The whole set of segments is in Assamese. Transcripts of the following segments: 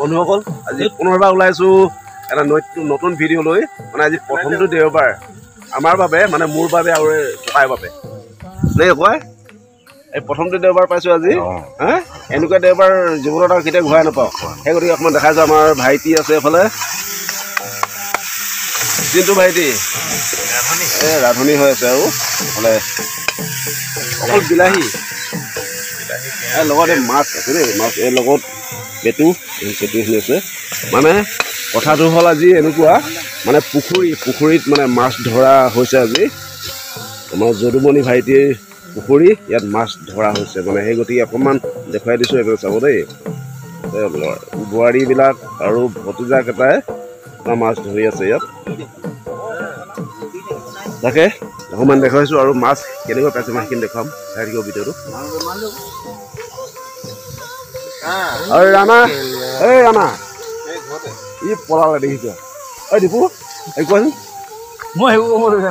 বন্ধুসকল আজি পুনৰবাৰ ওলাইছোঁ এটা নতুন ভিডিঅ' লৈ মানে আজি প্ৰথমটো দেওবাৰ আমাৰ বাবে মানে মোৰ বাবে আৰু ককাইৰ বাবে নে কয় এই প্ৰথমটো দেওবাৰ পাইছোঁ আজি হা এনেকুৱা দেওবাৰ জীৱনত আৰু কেতিয়া ঘূৰাই নাপাওঁ সেই গতিকে অকণমান দেখাইছোঁ আমাৰ ভাইটি আছে এইফালে চিন্তু ভাইটি এই ৰান্ধনি হৈ আছে আৰু এইফালে অকল বিলাহী লগতে মাছ আছে দেই মাছ এই লগত পেটুখিনি আছে মানে কথাটো হ'ল আজি এনেকুৱা মানে পুখুৰীত মানে মাছ ধৰা হৈছে আজি আমাৰ যদুমণি ভাইটিৰ পুখুৰী ইয়াত মাছ ধৰা হৈছে মানে সেই গতিকে অকণমান দেখুৱাই দিছোঁ এইটো চাব দেই বোৱাৰীবিলাক আৰু ভতিজাকেইটাই মাছ ধৰি আছে ইয়াত তাকে অকণমান দেখুৱাইছোঁ আৰু মাছ কেনেকুৱা পাইছে মই সেইখিনি দেখুৱাম চাই থাকিব ভিডিঅ'টো ৰাণা এই ৰাণা ই পলালে দেখিছ ঐ দীপু এই কোৱাচোন মই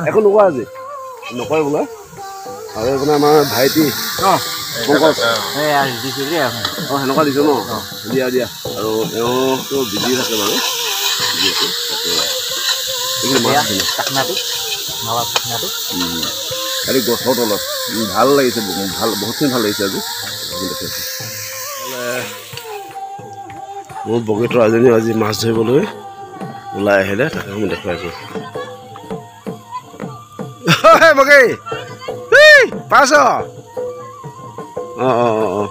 একো নোকোৱা আজি নকয় বোলে আৰু এইপিনে আমাৰ ভাইটি সেনেকুৱা দিছোঁ ন দিয়া দিয়া আৰু এওঁতো বিজি থাকে বাৰু খালি গছৰ তলত ভাল লাগিছে বহুতখিনি ভাল লাগিছে আজি মোৰ বগীতৰ এজনীও আজি মাছ ধৰিবলৈ ওলাই আহিলে তাকে মই দেখুৱাইছোঁ বগী পাইছ অঁ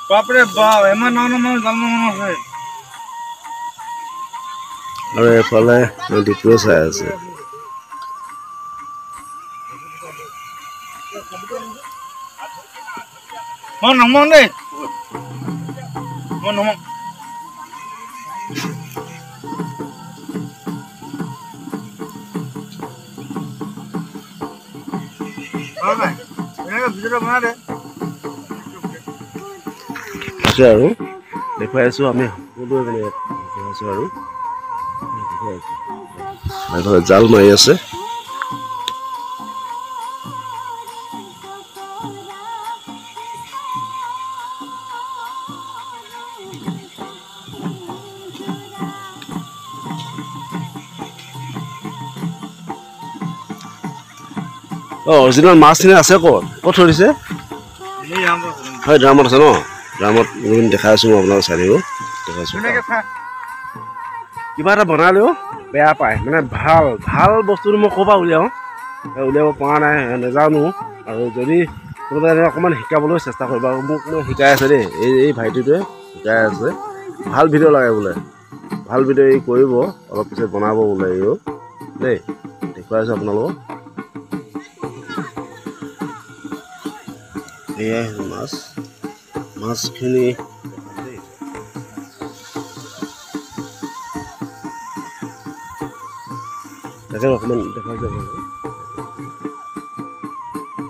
বাপৰে বাপ এমন নানা জন্ম আছে আৰু এফালে ডিপুৱে চাই আছে মই নমন দেই মই নমন আছে আৰু দেখুৱাই আছোঁ আমি সকলোৱে মানে দেখুৱাই আছোঁ আৰু জাল মাৰি আছে অৰিজিনেল মাছখিনি আছে ক'ত থৈ দিছে হয় ড্ৰামত আছে ন ড্ৰামত দেখাই আছোঁ মই আপোনালোকক চাই দিব দেখাইছোঁ কিবা এটা বনালেও বেয়া পায় মানে ভাল বস্তুটো মই ক'ৰ পৰা উলিয়াব পৰা নাই নাজানো আৰু যদি কোনোবাই অকণমান শিকাবলৈ চেষ্টা কৰিব আৰু মোক শিকাই আছে দেই এই ভাইটিটোৱে শিকাই আছে ভাল ভিডিঅ' লাগে বোলে ভাল ভিডিঅ' ই কৰিব অলপ পিছত বনাব বোলে ইও দেই দেখুৱাই আছোঁ আপোনালোকক এয়াই মাছখিনি তাকে অকণমান দেখা যাব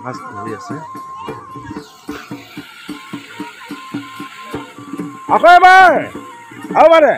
মাছ ধৰি আছে আকৌ এবাৰ আৰু বাৰে